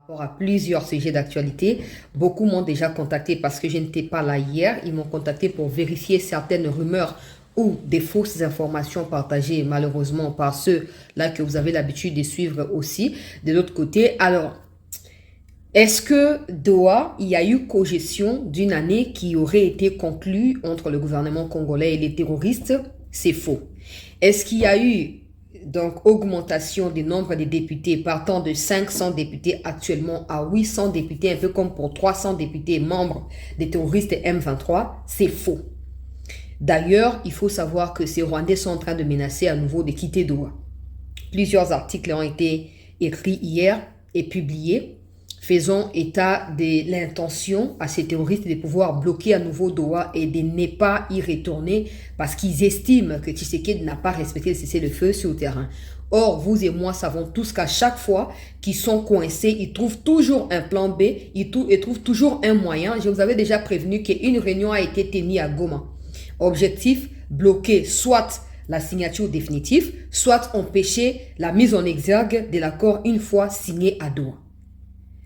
Rapport à plusieurs sujets d'actualité. Beaucoup m'ont déjà contacté parce que je n'étais pas là hier. Ils m'ont contacté pour vérifier certaines rumeurs ou des fausses informations partagées malheureusement par ceux-là que vous avez l'habitude de suivre aussi. De l'autre côté, alors, est-ce que Doha, il y a eu cogestion d'une année qui aurait été conclue entre le gouvernement congolais et les terroristes? C'est faux. Est-ce qu'il y a eu donc augmentation du nombre de députés partant de 500 députés actuellement à 800 députés, un peu comme pour 300 députés membres des terroristes M23? C'est faux. D'ailleurs, il faut savoir que ces Rwandais sont en train de menacer à nouveau de quitter Doha. Plusieurs articles ont été écrits hier et publiés. Faisons état de l'intention à ces terroristes de pouvoir bloquer à nouveau Doha et de ne pas y retourner parce qu'ils estiment que Tshisekedi n'a pas respecté le cessez-le-feu sur le terrain. Or, vous et moi savons tous qu'à chaque fois qu'ils sont coincés, ils trouvent toujours un plan B, ils trouvent toujours un moyen. Je vous avais déjà prévenu qu'une réunion a été tenue à Goma. Objectif, bloquer soit la signature définitive, soit empêcher la mise en exergue de l'accord une fois signé à Doha.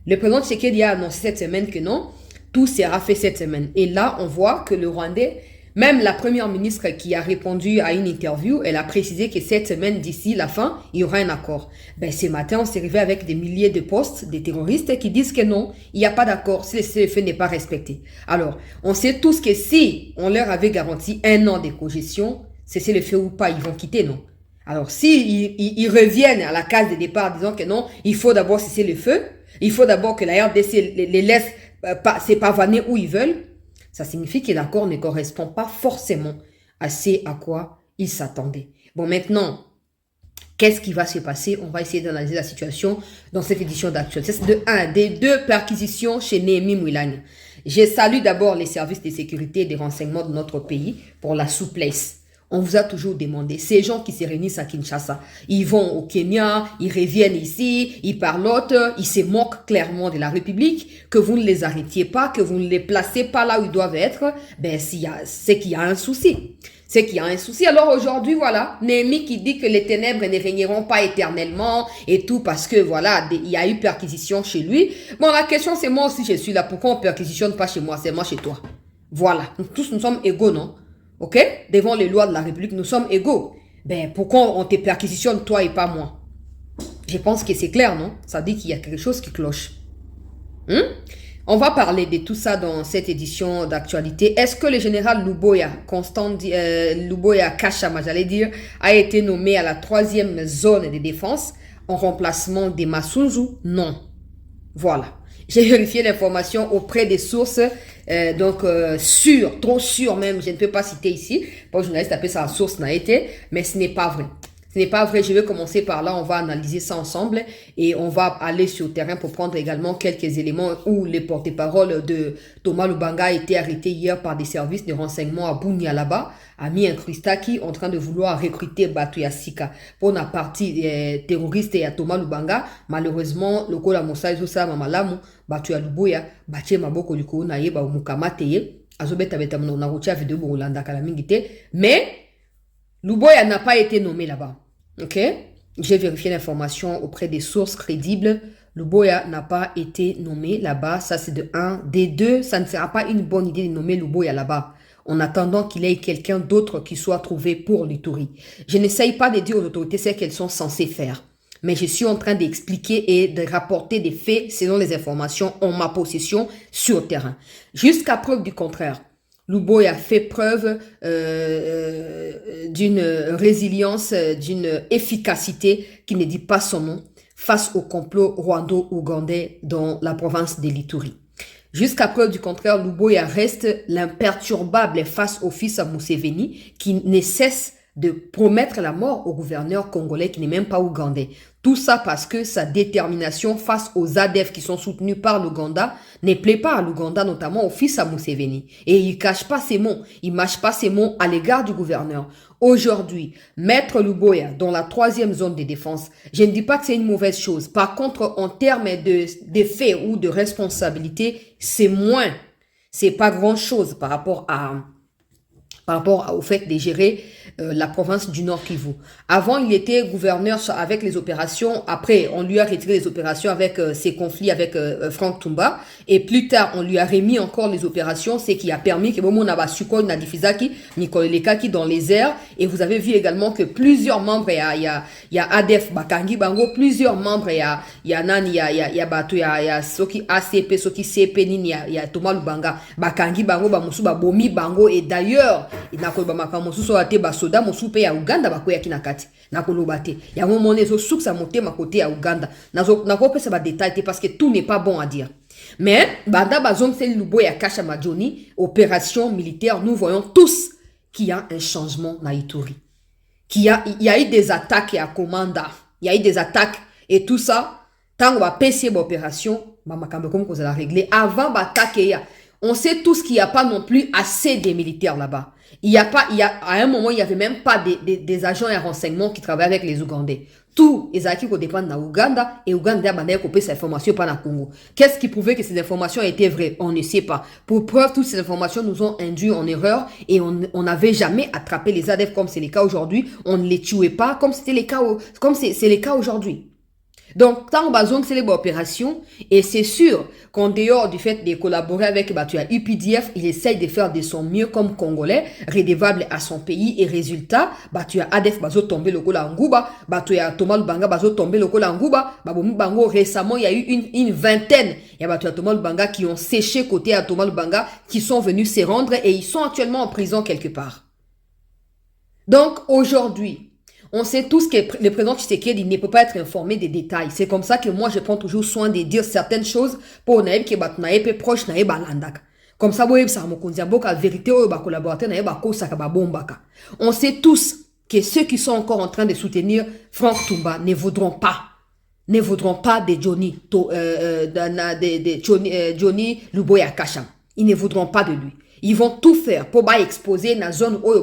Le président Tshisekedi a annoncé cette semaine que non, tout sera fait cette semaine. Et là, on voit que le Rwandais, même la première ministre qui a répondu à une interview, elle a précisé que cette semaine, d'ici la fin, il y aura un accord. Ben, ce matin, on s'est arrivé avec des milliers de postes des terroristes qui disent que non, il n'y a pas d'accord si le cessez-le-feu n'est pas respecté. Alors, on sait tous que si on leur avait garanti 1 an de cogestion, cessez-le-feu ou pas, ils vont quitter, non? Alors, si ils reviennent à la case de départ disant que non, il faut d'abord cesser le feu, il faut d'abord que la RDC les laisse s'épavaner où ils veulent, ça signifie que l'accord ne correspond pas forcément à ce à quoi ils s'attendaient. Bon, maintenant, qu'est-ce qui va se passer? On va essayer d'analyser la situation dans cette édition d'actualité. C'est des deux perquisitions chez Néhémie Mouilane. Je salue d'abord les services de sécurité et de renseignement de notre pays pour la souplesse. On vous a toujours demandé, ces gens qui se réunissent à Kinshasa, ils vont au Kenya, ils reviennent ici, ils parlotent, ils se moquent clairement de la République, que vous ne les arrêtiez pas, que vous ne les placez pas là où ils doivent être, ben c'est qu'il y a un souci. C'est qu'il y a un souci. Alors aujourd'hui, voilà, Néhémie qui dit que les ténèbres ne régneront pas éternellement et tout parce que voilà, il y a eu perquisition chez lui. Bon, la question c'est moi aussi je suis là. Pourquoi on perquisitionne pas chez moi? C'est moi chez toi. Voilà. Tous nous sommes égaux, non? Ok? Devant les lois de la République, nous sommes égaux. Ben, pourquoi on te perquisitionne, toi et pas moi? Je pense que c'est clair, non? Ça dit qu'il y a quelque chose qui cloche. On va parler de tout ça dans cette édition d'actualité. Est-ce que le général Luboya, Luboya Kachama, j'allais dire, a été nommé à la 3e zone de défense en remplacement de Masunzu? Non. Voilà. J'ai vérifié l'information auprès des sources, sûres, trop sûres même, je ne peux pas citer ici. Pour journaliste appelle ça source n'a été, mais ce n'est pas vrai. Ce n'est pas vrai, je vais commencer par là, on va analyser ça ensemble et on va aller sur le terrain pour prendre également quelques éléments où les porte-parole de Thomas Lubanga a été arrêté hier par des services de renseignement à Bunyalaba, a mis un Christaki en train de vouloir recruter Batu Sika pour la partie terroriste et à Thomas Lubanga. Malheureusement, le Kola Moussa Isosa Mamalamu, Batu Luboya, Batie Maboko Luko Naye, Mukamateye, Azobeta Betamono Narucha vidéo Burulanda Kalamingite, mais Luboya n'a pas été nommé là-bas. Ok? J'ai vérifié l'information auprès des sources crédibles. Luboya n'a pas été nommé là-bas. Ça, c'est de 1. Des 2, ça ne sera pas une bonne idée de nommer Luboya là-bas, en attendant qu'il ait quelqu'un d'autre qui soit trouvé pour l'Ituri. Je n'essaye pas de dire aux autorités ce qu'elles sont censées faire. Mais je suis en train d'expliquer et de rapporter des faits selon les informations en ma possession sur le terrain. Jusqu'à preuve du contraire, Luboya fait preuve d'une résilience, d'une efficacité qui ne dit pas son nom face au complot rwando-ougandais dans la province de l'Ituri. Jusqu'à preuve du contraire, Luboya reste l'imperturbable face au fils à Museveni qui ne cesse de promettre la mort au gouverneur congolais qui n'est même pas ougandais. Tout ça parce que sa détermination face aux ADF qui sont soutenus par l'Ouganda ne plaît pas à l'Ouganda, notamment au fils à Museveni. Et il cache pas ses mots, il mâche pas ses mots à l'égard du gouverneur. Aujourd'hui, mettre Luboya dans la 3e zone de défense, je ne dis pas que c'est une mauvaise chose. Par contre, en termes de faits ou de responsabilité, c'est moins. C'est pas grand chose par rapport par rapport au fait de gérer la province du Nord Kivu. Avant, il était gouverneur avec les opérations. Après, on lui a retiré les opérations avec ses conflits avec Franck Tumba. Et plus tard, on lui a remis encore les opérations, ce qui a permis que Momo Nabasukoi Nadifizaki, Nikolelekaki dans les airs. Et vous avez vu également que plusieurs membres, il y a ADF Bakangi Bango, plusieurs membres, il y a Nani, il y a Batu, il y a Soki ACP, Soki CP, Nini, il y a Thomas Lubanga, Bakangi Bango, Bamusu, Babomi Bango. Et d'ailleurs, il n'a pas Bamakamosu, Soate Basoda, Mosu Pe ya Uganda, Bakoya Kinakati. Nakolobate. Il y a un moment donné, souk sa monté ma côté à Uganda. Nako pe ça va détailler parce que tout n'est pas bon à dire. Mais, Banda Bazom c'est Lubo ya Kasha Majoni, opération militaire, nous voyons tous qu'il y a un changement na Ituri. Il y a eu des attaques à Komanda. Il y a eu des attaques et tout ça. Tant qu'on va passer l'opération, comme vous allez régler. Avant d'attaquer, on sait tous qu'il n'y a pas non plus assez de militaires là-bas. À un moment, il n'y avait même pas des agents et renseignements qui travaillaient avec les Ougandais. Tout, ils ont qui dépendent de l'Ouganda et Ouganda a coupé ces informations par le Congo. Qu'est-ce qui prouvait que ces informations étaient vraies? On ne sait pas. Pour preuve, toutes ces informations nous ont induits en erreur et on n'avait jamais attrapé les ADF comme c'est le cas aujourd'hui. On ne les tuait pas comme c'est le cas aujourd'hui. Donc, tant que Bazong c'est les opérations, et c'est sûr qu'en dehors du fait de collaborer avec UPDF, il essaye de faire de son mieux comme Congolais, redevable à son pays, et résultat, ADF Bazo tombé le Kola Ngouba, Thomas Lubanga Bazo tombé le Kola Ngouba, Bango récemment, il y a eu une vingtaine, il y a Thomas Lubanga qui ont séché côté à Thomas Lubanga, qui sont venus se rendre, et ils sont actuellement en prison quelque part. Donc, aujourd'hui, on sait tous que le président Tshisekedi ne peut pas être informé des détails. C'est comme ça que moi, je prends toujours soin de dire certaines choses pour naïb qui est proche naïb balandak. Comme ça, la vérité, on sait tous que ceux qui sont encore en train de soutenir Franck Tumba ne voudront pas de Johnny Luboya Kacham. Ils ne voudront pas de lui. Ils vont tout faire pour exposer la zone où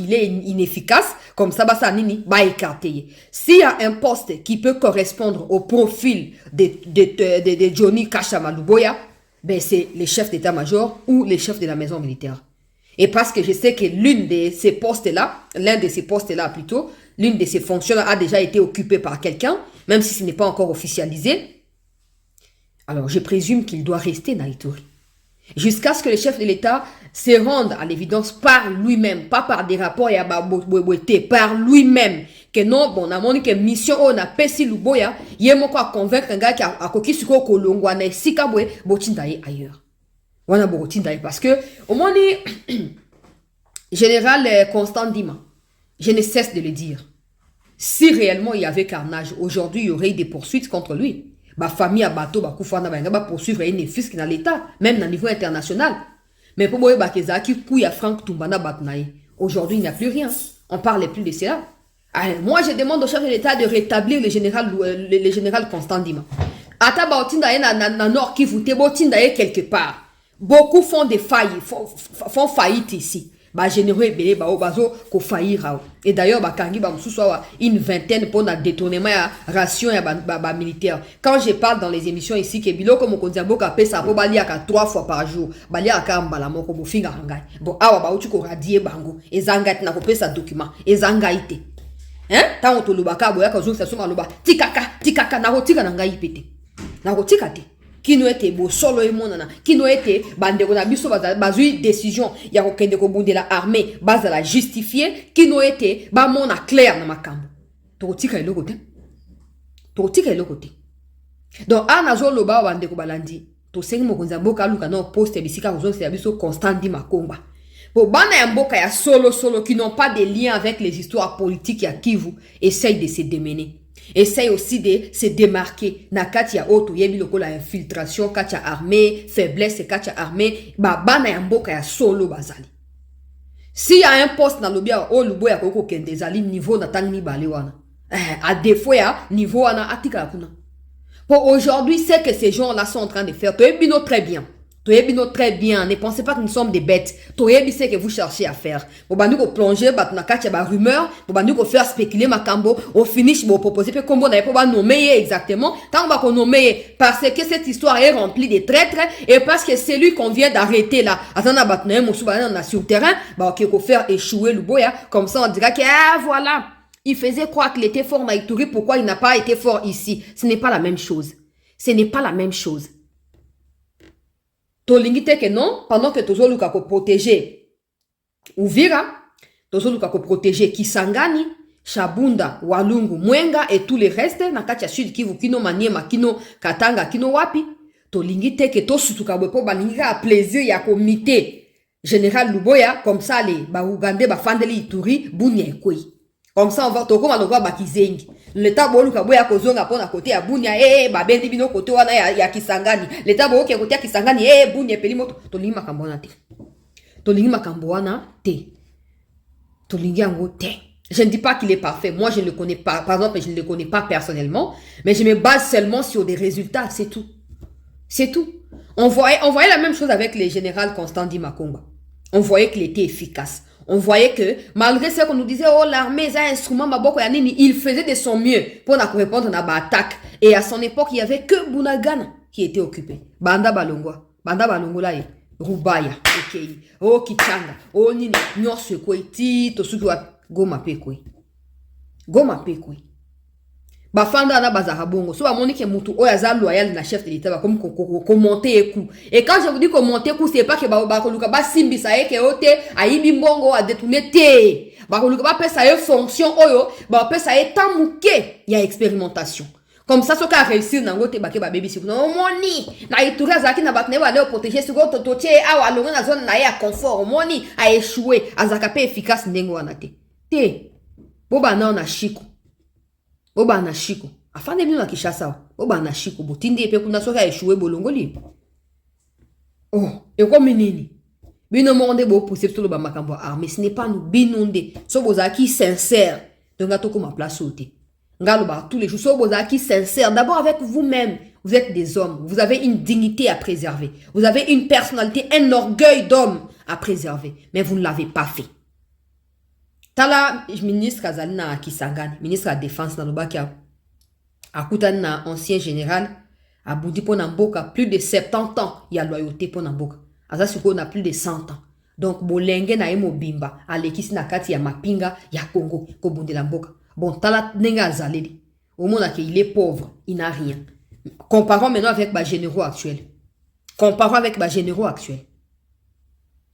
il est inefficace, comme ça, ça nini, écarter. S'il y a un poste qui peut correspondre au profil de Johnny Kachama Luboya, ben c'est le chef d'état-major ou le chef de la maison militaire. Et parce que je sais que l'un de ces postes-là plutôt, l'une de ces fonctions a déjà été occupée par quelqu'un, même si ce n'est pas encore officialisé. Alors, je présume qu'il doit rester dans l'Ituri. Jusqu'à ce que le chef de l'État se rende à l'évidence par lui-même, pas par des rapports et par lui-même, que non, bon, on a montré que mission, on a pessi Luboya, il y a quoi convaincre un gars qui a coquille sur le Kolongo, on a sikabwe, botindaye ailleurs. On a botindaye parce que, au moins, général Constant Dima, je ne cesse de le dire. Si réellement il y avait carnage, aujourd'hui, il y aurait eu des poursuites contre lui. Ma famille a bateau, poursuivre une fisc dans l'État, même au niveau international. Mais pour moi, Franck Tumbana Batnaï. Aujourd'hui, il n'y a plus rien. On ne parle plus de cela. Moi, je demande au chef de l'État de rétablir le général Constant Dima. Ata Baotindaye na Nord Kivu, Botindaye quelque part. Beaucoup font des failles, font faillite ici. Généraux et bazo ko faillira. Et d'ailleurs bakangi une vingtaine pour le détournement ya ration ya militaire. Quand je parle dans les émissions ici que bilo comme kondiambo ka pesa po balia ka 3 fois par jour, balia ka mbala moko bo finga ngai. Bon awa ba uti ko radie bango, ezangati na ko pesa document, ezangaite. Tant to lubaka boya ka zonga soma loba tikaka na rotika na ngai pete. Na rotika te. Qui nous était beau solo et monana, qui nous était bandeko na biso bazui décision ya ko kende ko bunde la armée base la justifier, qui nous était ba mona clair na makambo. To tika eloko te. Donc anazo loba bandeko balandi, to sengi mokonza mboka luka no poste bisika ko zonse ya biso Constant Dima Komba. Pour bana ya mboka ya solo qui n'ont pas de lien avec les histoires politiques ya Kivu, essayent de se démener. Essaye aussi de se démarquer. Na katia auto yebi lokola infiltration, katia armée, faiblesse katia armée, bana ya mboka ya solo bazali. S'il y a un poste dans le bien au lubo ya koko kendezali niveau na tangni bale wana. À défaut ya niveau wana atika kuna. Pour aujourd'hui, c'est que ces gens-là sont en train de faire. Toi bino très bien. Toyebino très bien, ne pensez pas que nous sommes des bêtes. Toyebi c'est que vous cherchez à faire. Bobandu ko plonger na katia ba rumeur, bobandu ko faire spéculer makambo, au finish bo proposer pe kombo na pas nommer exactement. Tant ba ko nommer parce que cette histoire est remplie de traîtres et parce que c'est lui qu'on vient d'arrêter là. Atana batna mo subana na sur terrain, ba ko faire échouer le boya comme ça on dira que ah voilà, il faisait croire qu'il était fort na Ituri, pourquoi il n'a pas été fort ici? Ce n'est pas la même chose. Ce n'est pas la même chose. Tolingi que non, pendant que tozo luka ko protéger Uvira, tozo luka ko protéger Kisangani, Shabunda, Walungu, Mwenga et tous les restes, na katia sud Kivu, kino Maniema, kino Katanga, kino Wapi, tolingi que to sutuka bwepo balingi a plaisir ya comité général Luboya, comme ça les ba Ugandais ba fandeli Ituri, bunya ekoi. Comme ça on va toko malogwa bakizengi. L'État boluka boya kozonga pona côté ya bunya ba bendi bino côté wana ya Kisangani. L'État boke côté ya Kisangani bunya peli moto tolingi makambo wana te. Tolingi makambo wana te. Tolingi yango te. Je ne dis pas qu'il est parfait. Moi je ne le connais pas. Par exemple, je ne le connais pas personnellement, mais je me base seulement sur des résultats, c'est tout. C'est tout. On voyait la même chose avec le général Constant Makonga. On voyait qu'il était efficace. On voyait que, malgré ce qu'on nous disait, oh, l'armée, c'est un instrument, il faisait de son mieux pour répondre à l'attaque. Et à son époque, il n'y avait que Bunagana qui était occupé. Banda Balongwa. Banda Balongola et Rubaya. Ok. Oh, Kichanga. Oh, Nini. Nyorse kwe. Tito sukiwa. Goma pekwe. Goma pekwe. Bafanda na bazarabongo. So, amoni ke mutu oyaza loyal na chef de l'État comme commenter écou. Et quand je vous dis commenter écou, c'est pas que bakoluka ba simbi sa eke ote aibi mbongo a détourner te. Bakoluka ba pesa e fonction oyo, ba pesa e tamuke ya expérimentation. Comme ça, ce qui a réussi dans le bake ba baby sur non moni na Ituri azaki na batne ba le protéger sur goto totie awa longa na zone na ya confort moni a échoué azaka pe efficace ndengo wana te. Te. Boba na na shiko. Boba na shiko. Afande bino na Kishasa. Boba na shiko. Botindi epe kuna soka échoué bolongoli. Oh, et comme nini? Bino monde bo pousser tout le ba makambo armée. Ce n'est pas nous binonde. So bozaki sincère. Donc gato comme place sauter. Ngalo ba tous les jours. So bozaki sincère. D'abord avec vous-même. Vous êtes des hommes. Vous avez une dignité à préserver. Vous avez une personnalité, un orgueil d'homme à préserver. Mais vous ne l'avez pas fait. Tala ministre Azalina Kisangani, ministre de la Défense dans le Bakia, Akutana, ancien général, a boudi pour Namboka, plus de 70 ans, il y a loyauté pour Namboka. Azasuko na plus de 100 ans. Donc, Bolenge na emo bimba, alekisi na kati ya mapinga, ya Congo, ko bondi Namboka. Bon, Tala nenga Azaleli. Au monde qu'il est pauvre, il n'a rien. Comparons maintenant avec les généraux actuels. Comparons avec les généraux actuels.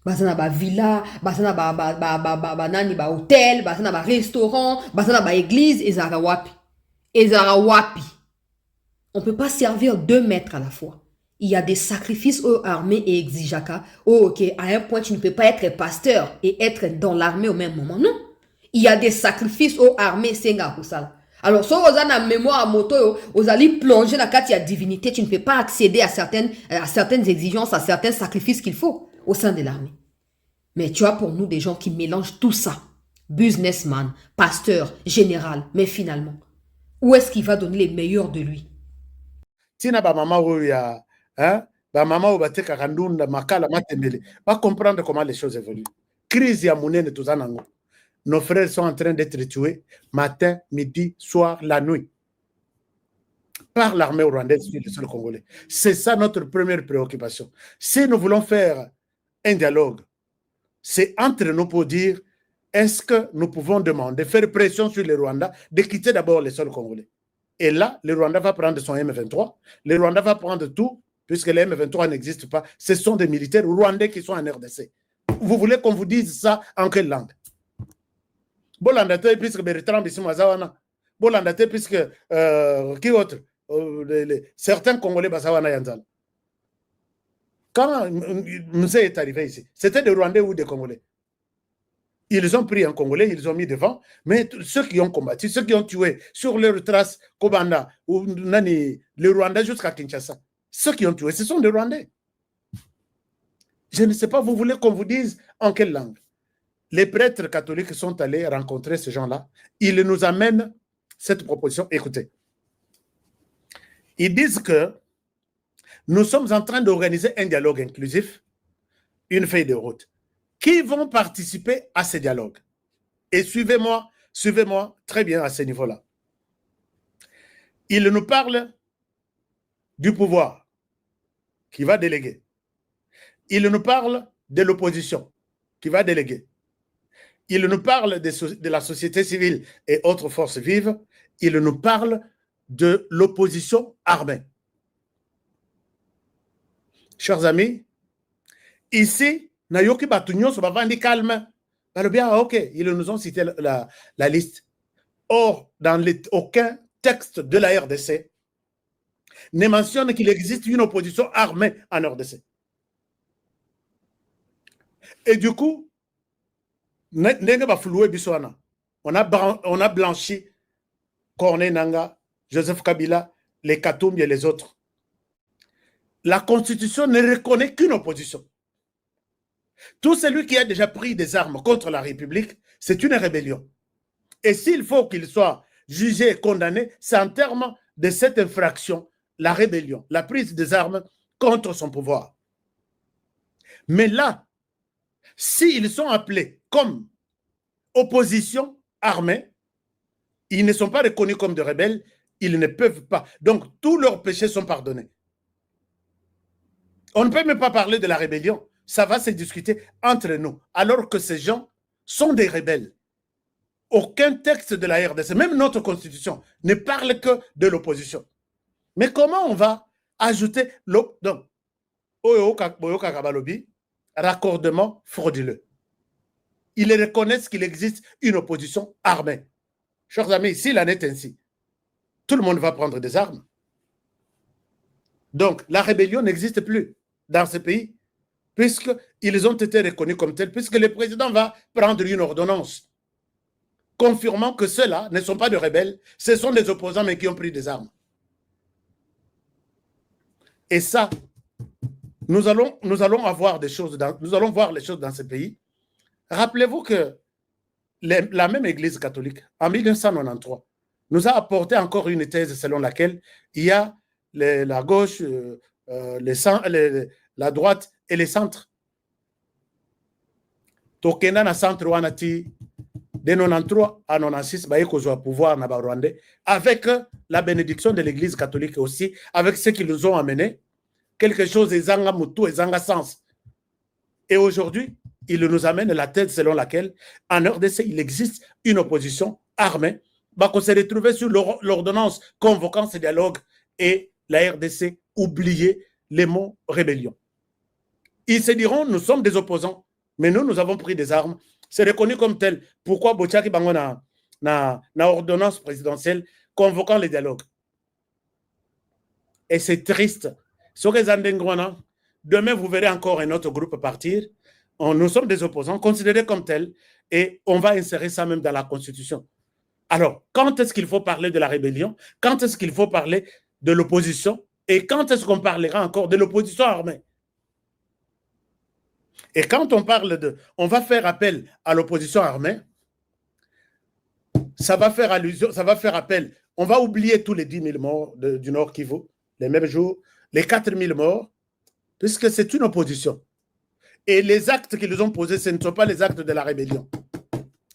Bazana ba villa, bazana ba nani ba hôtel, bazana ba restaurant, bazana ba église, ezara wapi. Ezara wapi. On peut pas servir 2 maîtres à la fois. Il y a des sacrifices aux armées et exijaka. Oh, ok, à un point, tu ne peux pas être pasteur et être dans l'armée au même moment. Non. Il y a des sacrifices aux armées, senga kusala. Alors, si vous avez une mémoire à moto, vous allez plonger dans la carte de la divinité, tu ne peux pas accéder à certaines exigences, à certains sacrifices qu'il faut au sein de l'armée. Mais tu as pour nous des gens qui mélangent tout ça. Businessman, pasteur, général. Mais finalement, où est-ce qu'il va donner les meilleurs de lui? Tina ba mama oya, hein? Ba mama obate kakandunda makala matembele. Va comprendre comment les choses évoluent. Crise ya munene tuzanango. Nos frères sont en train d'être tués matin, midi, soir, la nuit. Par l'armée rwandaise sur le Congolais. C'est ça notre première préoccupation. Si nous voulons faire un dialogue, c'est entre nous pour dire est-ce que nous pouvons demander, faire pression sur les Rwandais de quitter d'abord les sols congolais. Et là, le Rwanda va prendre son M23, le Rwanda va prendre tout, puisque les M23 n'existent pas. Ce sont des militaires rwandais qui sont en RDC. Vous voulez qu'on vous dise ça en quelle langue? Bolandate, puisque Bertrand Bissou-Mazawana, Bolandate, puisque qui autre? Certains Congolais Basawana Yanzal. Quand Moussé est arrivé ici, c'était des Rwandais ou des Congolais. Ils ont pris un Congolais, ils ont mis devant, mais ceux qui ont combattu, ceux qui ont tué sur leur trace, Kobanda, ou Nani, les Rwandais jusqu'à Kinshasa, ceux qui ont tué, ce sont des Rwandais. Je ne sais pas, vous voulez qu'on vous dise en quelle langue? Les prêtres catholiques sont allés rencontrer ces gens-là. Ils nous amènent cette proposition. Écoutez, ils disent que Nous sommes en train d'organiser un dialogue inclusif, une feuille de route. Qui vont participer à ce dialogue? Et suivez-moi très bien à ce niveau-là. Il nous parle du pouvoir qui va déléguer. Il nous parle de l'opposition qui va déléguer. Il nous parle de la société civile et autres forces vives. Il nous parle de l'opposition armée. Chers amis, ici, Nayoki Batunyo, Sobavandi calme. Ok, ils nous ont cité la liste. Or, dans aucun texte de la RDC ne mentionne qu'il existe une opposition armée en RDC. Et du coup, on a blanchi Corneille Nangaa, Joseph Kabila, les Katumbi et les autres. La Constitution ne reconnaît qu'une opposition. Tout celui qui a déjà pris des armes contre la République, c'est une rébellion. Et s'il faut qu'il soit jugé et condamné, c'est en termes de cette infraction, la rébellion, la prise des armes contre son pouvoir. Mais là, s'ils sont appelés comme opposition armée, ils ne sont pas reconnus comme des rebelles, ils ne peuvent pas. Donc, tous leurs péchés sont pardonnés. On ne peut même pas parler de la rébellion. Ça va se discuter entre nous, alors que ces gens sont des rebelles. Aucun texte de la RDC, même notre constitution, ne parle que de l'opposition. Mais comment on va ajouter donc, raccordement frauduleux? Ils reconnaissent qu'il existe une opposition armée. Chers amis, s'il en est ainsi, tout le monde va prendre des armes. Donc, la rébellion n'existe plus dans ce pays, puisqu'ils ont été reconnus comme tels, puisque le président va prendre une ordonnance confirmant que ceux-là ne sont pas de rebelles, ce sont des opposants, mais qui ont pris des armes. Et ça, nous allons avoir des choses, nous allons voir les choses dans ce pays. Rappelez-vous que la même Église catholique, en 1993, nous a apporté encore une thèse selon laquelle il y a la gauche, la droite et les centres. Tokena na centre wanati de 93 à 96 baye kozwa pouvoir na Rwandais avec la bénédiction de l'Église catholique aussi, avec ce qu'ils nous ont amené, quelque chose ezanga mutu ezanga sens. Et aujourd'hui, il nous amène la thèse selon laquelle en RDC il existe une opposition armée, qu'on s'est retrouvé sur l'ordonnance convoquant ce dialogue et la RDC oubliait les mots rébellion. Ils se diront, nous sommes des opposants, mais nous avons pris des armes. C'est reconnu comme tel. Pourquoi Bochaki Bango na ordonnance présidentielle convoquant les dialogues? Et c'est triste. Demain, vous verrez encore un autre groupe partir. Nous sommes des opposants, considérés comme tels, et on va insérer ça même dans la Constitution. Alors, quand est-ce qu'il faut parler de la rébellion? Quand est-ce qu'il faut parler de l'opposition? Et quand est-ce qu'on parlera encore de l'opposition armée? Et quand on parle on va faire appel à l'opposition armée, ça va faire appel, on va oublier tous les 10 000 morts du Nord Kivu, les mêmes jours, les 4 000 morts, puisque c'est une opposition. Et les actes qu'ils ont posés, ce ne sont pas les actes de la rébellion.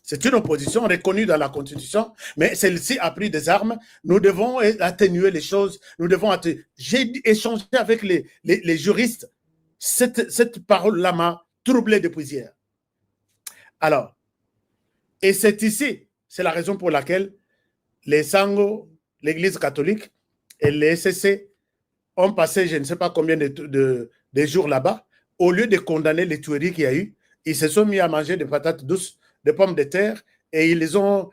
C'est une opposition reconnue dans la Constitution, mais celle-ci a pris des armes. Nous devons atténuer les choses. J'ai échangé avec les juristes. Cette parole-là m'a troublé depuis hier. Alors, et c'est ici, c'est la raison pour laquelle les Sango, l'Église catholique et les SCC ont passé je ne sais pas combien de jours là-bas. Au lieu de condamner les tueries qu'il y a eu, ils se sont mis à manger des patates douces, des pommes de terre, et ils ont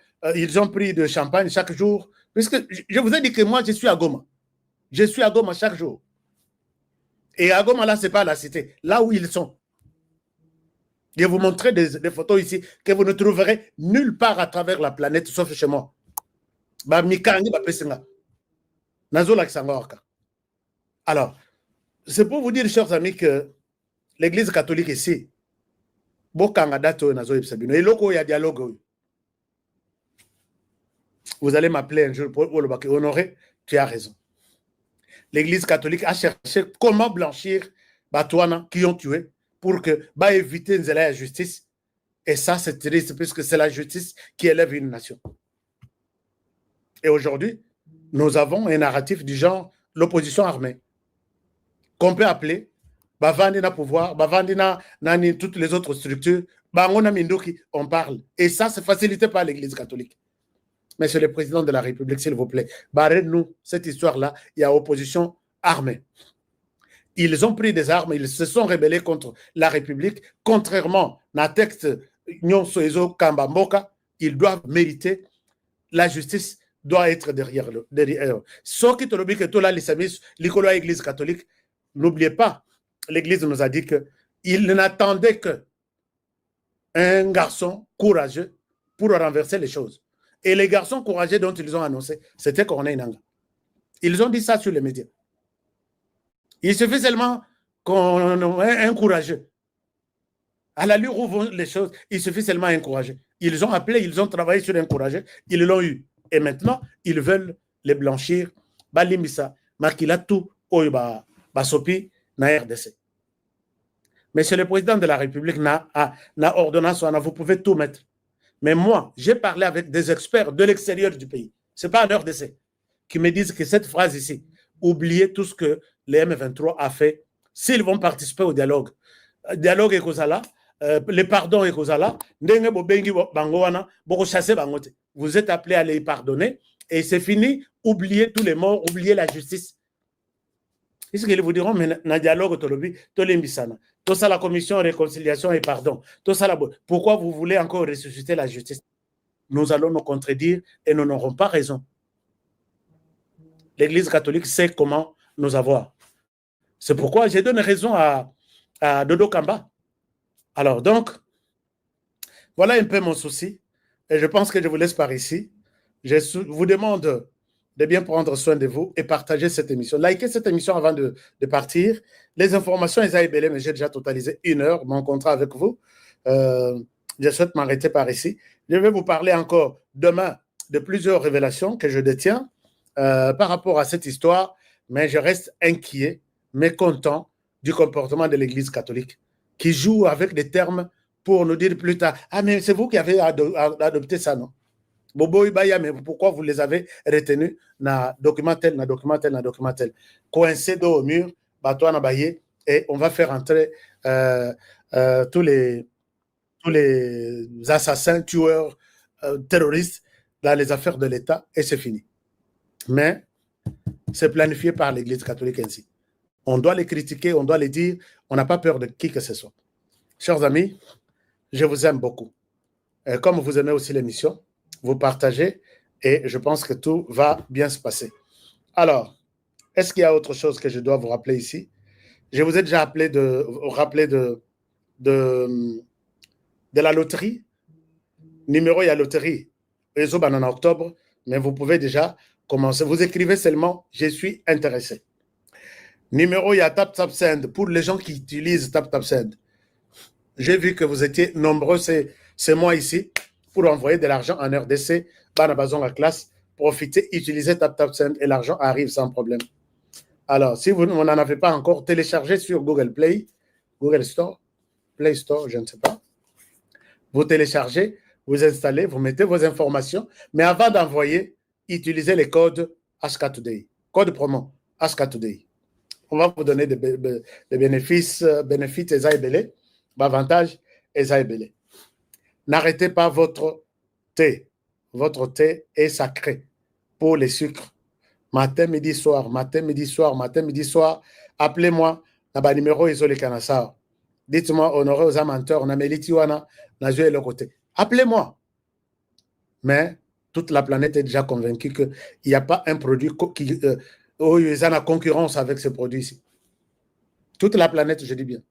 pris de champagne chaque jour. Puisque je vous ai dit que moi, je suis à Goma. Je suis à Goma chaque jour. Et à Goma, là, ce n'est pas la cité. Là où ils sont. Je vais vous montrer des photos ici que vous ne trouverez nulle part à travers la planète, sauf chez moi. Alors, c'est pour vous dire, chers amis, que l'Église catholique ici, vous allez m'appeler un jour pour Honoré, tu as raison. l'Église catholique a cherché comment blanchir Batouana qui ont tué pour que éviter la justice. Et ça, c'est triste puisque c'est la justice qui élève une nation. Et aujourd'hui, nous avons un narratif du genre l'opposition armée, qu'on peut appeler Bavandina pouvoir, Bavandina nani toutes les autres structures, Bangona Mindoki, on parle. Et ça, c'est facilité par l'Église catholique. Monsieur le Président de la République, s'il vous plaît, barrez-nous cette histoire-là. Il y a opposition armée. Ils ont pris des armes, ils se sont rebellés contre la République. Contrairement à texte Nyonso Kambamboka, ils doivent mériter la justice doit être derrière eux. Ce qui te dit que tout là, l'Église catholique, n'oubliez pas, l'Église nous a dit qu'il n'attendait qu'un garçon courageux pour renverser les choses. Et les garçons courageux dont ils ont annoncé, c'était Corneille Nangaa. Ils ont dit ça sur les médias. Il suffit seulement qu'on ait un courageux. À l'allure où vont les choses, il suffit seulement un courageux. Ils ont appelé, ils ont travaillé sur un courageux, ils l'ont eu. Et maintenant, ils veulent les blanchir. Balimbisa, Makilatu, Oyba, Basopi, na RDC. Monsieur le Président de la République n'a ordonnance, vous pouvez tout mettre. Mais moi, j'ai parlé avec des experts de l'extérieur du pays. Ce n'est pas un RDC qui me disent que cette phrase ici, oubliez tout ce que les M23 a fait s'ils vont participer au dialogue. Dialogue et Kozala, les pardons et Kozala, vous êtes appelés à les pardonner et c'est fini. Oubliez tous les morts, oubliez la justice. Qu'est-ce qu'ils vous diront? Mais dans le dialogue, tout ça, la commission réconciliation et pardon. Tout ça, pourquoi vous voulez encore ressusciter la justice? Nous allons nous contredire et nous n'aurons pas raison. L'Église catholique sait comment nous avoir. C'est pourquoi j'ai donné raison à Dodo Kamba. Alors donc, voilà un peu mon souci. Et je pense que je vous laisse par ici. Je vous demande de bien prendre soin de vous et partager cette émission. Likez cette émission avant de partir. Les informations, Esaïe Belé, mais j'ai déjà totalisé 1 heure, mon contrat avec vous. Je souhaite m'arrêter par ici. Je vais vous parler encore demain de plusieurs révélations que je détiens par rapport à cette histoire, mais je reste inquiet, mécontent du comportement de l'Église catholique qui joue avec des termes pour nous dire plus tard, ah mais c'est vous qui avez adopté ça, non? Bobo Ibaya, mais pourquoi vous les avez retenus na document tel, na document tel, na document tel. Coincé dos au mur, bateau na baillé, et on va faire entrer tous les assassins, tueurs, terroristes dans les affaires de l'État, et c'est fini. Mais c'est planifié par l'Église catholique ainsi. On doit les critiquer, on doit les dire, on n'a pas peur de qui que ce soit. Chers amis, je vous aime beaucoup. Et comme vous aimez aussi l'émission, vous partagez et je pense que tout va bien se passer. Alors, est-ce qu'il y a autre chose que je dois vous rappeler ici? Je vous ai déjà rappelé de la loterie. Numéro, il y a loterie. Réseau en octobre, mais vous pouvez déjà commencer. Vous écrivez seulement « Je suis intéressé ». Numéro, il y a TapTapSend pour les gens qui utilisent TapTapSend. J'ai vu que vous étiez nombreux, c'est moi ici, pour envoyer de l'argent en RDC, Banabazon la classe, profitez, utilisez TapTapSend et l'argent arrive sans problème. Alors, si vous n'en avez pas encore, téléchargez sur Google Play, Google Store, Play Store, je ne sais pas. Vous téléchargez, vous installez, vous mettez vos informations, mais avant d'envoyer, utilisez les codes HK Today, code promo HK Today. On va vous donner des bénéfices Esaïe Belé, avantages Esaïe Belé. N'arrêtez pas votre thé. Votre thé est sacré pour les sucres. Matin, midi, soir, matin, midi, soir, matin, midi, soir. Appelez-moi. Naba numéro isolé Kanasa. Dites-moi, honoré aux amateurs, on a Melitiwana, on a joué le côté. Appelez-moi. Mais toute la planète est déjà convaincue qu'il n'y a pas un produit qui est en concurrence avec ce produit ici. Toute la planète, je dis bien.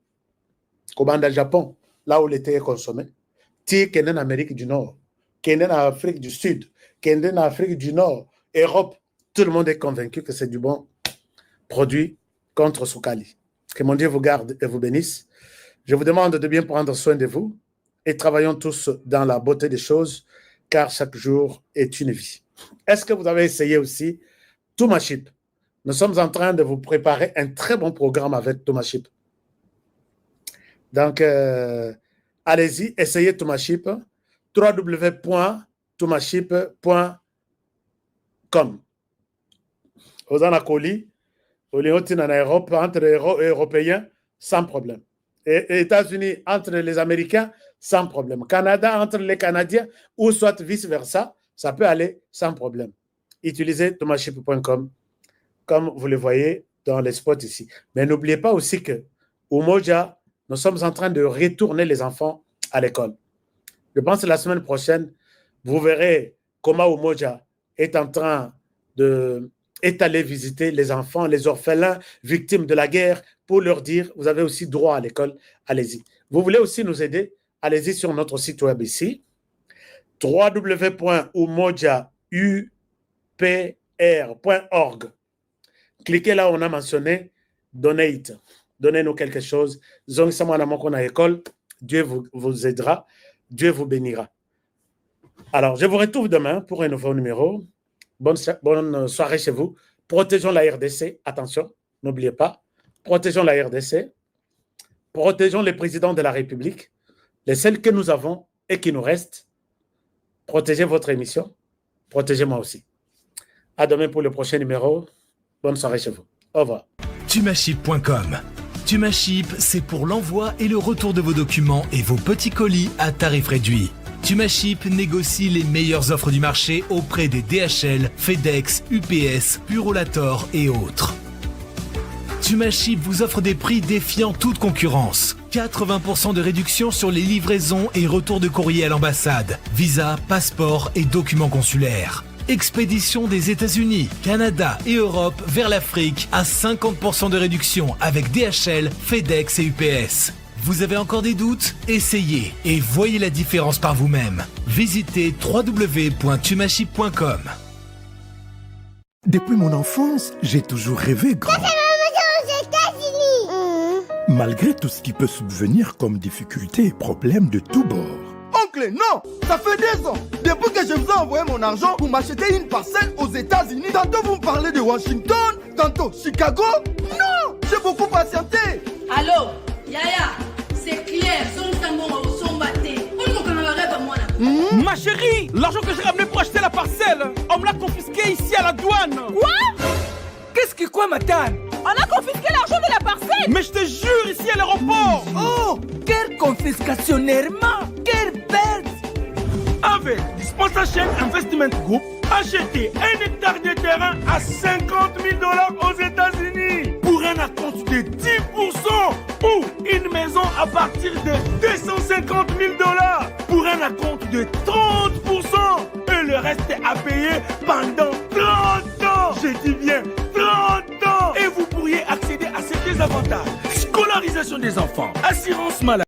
Comme Japon, là où le thé est consommé. Thé qui est en Amérique du Nord, qui est en Afrique du Sud, qui est en Afrique du Nord, Europe, tout le monde est convaincu que c'est du bon produit contre Soukali. Que mon Dieu vous garde et vous bénisse. Je vous demande de bien prendre soin de vous et travaillons tous dans la beauté des choses, car chaque jour est une vie. Est-ce que vous avez essayé aussi Toumaship? nous sommes en train de vous préparer un très bon programme avec Thomasship. Donc, allez-y, essayez Thomasship, www.thomasship.com. Aux Anacoli, au Léotine en Europe, entre Européens, sans problème. Et États-Unis, entre les Américains, sans problème. Canada, entre les Canadiens, ou soit vice-versa, ça peut aller sans problème. Utilisez thomasship.com, comme vous le voyez dans les spots ici. Mais n'oubliez pas aussi que Umoja, nous sommes en train de retourner les enfants à l'école. Je pense que la semaine prochaine, vous verrez comment Umoja est en train d'aller visiter les enfants, les orphelins, victimes de la guerre, pour leur dire, vous avez aussi droit à l'école, allez-y. Vous voulez aussi nous aider? Allez-y sur notre site web ici, www.umojaupr.org. Cliquez là où on a mentionné Donate. Donnez-nous quelque chose. Dieu vous aidera. Dieu vous bénira. Alors, je vous retrouve demain pour un nouveau numéro. Bonne soirée chez vous. Protégeons la RDC. Attention, n'oubliez pas. Protégeons la RDC. Protégeons les présidents de la République. Les seuls que nous avons et qui nous restent. Protégez votre émission. Protégez-moi aussi. À demain pour le prochain numéro. Bonne soirée chez vous. Au revoir. Tumaship.com. Tumaship, c'est pour l'envoi et le retour de vos documents et vos petits colis à tarif réduit. Tumaship négocie les meilleures offres du marché auprès des DHL, FedEx, UPS, Purolator et autres. Tumaship vous offre des prix défiant toute concurrence. 80% de réduction sur les livraisons et retours de courrier à l'ambassade, visa, passeport et documents consulaires. Expédition des États-Unis, Canada et Europe vers l'Afrique à 50% de réduction avec DHL, FedEx et UPS. Vous avez encore des doutes? Essayez et voyez la différence par vous-même. Visitez www.tumaship.com. Depuis mon enfance, j'ai toujours rêvé grand. Malgré tout ce qui peut subvenir comme difficultés et problèmes de tous bords. Oncle, non! Ça fait 2 ans! Depuis que je vous ai envoyé mon argent pour m'acheter une parcelle aux États-Unis, tantôt vous me parlez de Washington, tantôt Chicago. Non! J'ai beaucoup patienté! Allô? Yaya, c'est clair, son batté. Ma chérie, l'argent que j'ai ramené pour acheter la parcelle, on me l'a confisqué ici à la douane. Quoi? Qu'est-ce que quoi, Matane? On a confisqué l'argent de la parcelle! Mais je te jure, ici à l'aéroport! Oh! Quelle confiscationnairement! Quelle perte! Avec Dispensation Investment Group, achetez 1 hectare de terrain à $50,000 aux États-Unis pour un acompte de 10% ou une maison à partir de $250,000 pour un acompte de 30% et le reste à payer pendant 30 ans. Je dis bien 30 ans. Et vous pourriez accéder à ces avantages: scolarisation des enfants, assurance maladie,